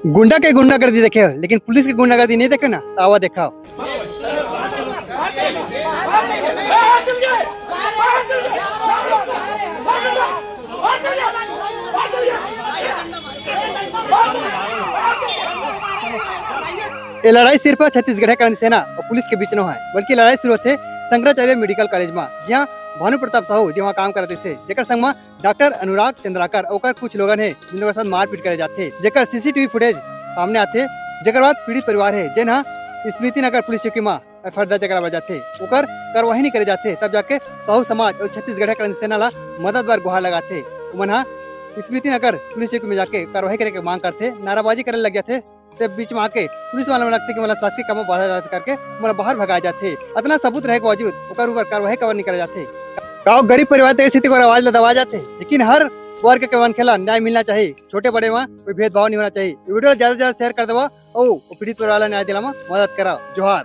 गुंडा के गुंडागर्दी देखे हो, लेकिन पुलिस की गुंडागर्दी नहीं देखे ना, तो आवा देखा ये लड़ाई सिर्फ छत्तीसगढ़ क्रांति सेना और पुलिस के बीच न है, बल्कि लड़ाई शुरू होते शंकराचार्य मेडिकल कॉलेज में, जहाँ भानु प्रताप साहू जहाँ काम करते थे, जेकर संग में डॉक्टर अनुराग चंद्राकर और कुछ लोगन है जिन लोगों के साथ मारपीट करे जाते, जेकर सीसीटीवी फुटेज सामने आते, जेकर बाद पीड़ित परिवार है जिन स्मृति नगर पुलिस चौकी में एफआईआर दर्ज करावे जाते, ओकर कार्रवाई नहीं करे जाते, तब जाके साहू समाज और छत्तीसगढ़ क्रांति सेना ला मदद बार गुहार लगाते। उमन स्मृति नगर पुलिस चौकी में जाके कार्रवाई करे के मांग करते, नाराबाजी करे लग जाते, तब बीच में आके पुलिस वाले लगते कि मतलब शासकीय काम में बाधा करके मतलब बाहर भगाए जाते। इतना सबूत रहे के बावजूद ओकर ऊपर कार्रवाई कवर नहीं करे जाते। गाँव गरीब परिवार की स्थिति को आवाज दबा जाते, लेकिन हर वर्ग के वन खेला न्याय मिलना चाहिए, छोटे बड़े में कोई भेदभाव नहीं होना चाहिए। वीडियो ज्यादा से ज्यादा शेयर कर दो और पीड़ित परिवार न्याय दिला में मदद करा। जोहार।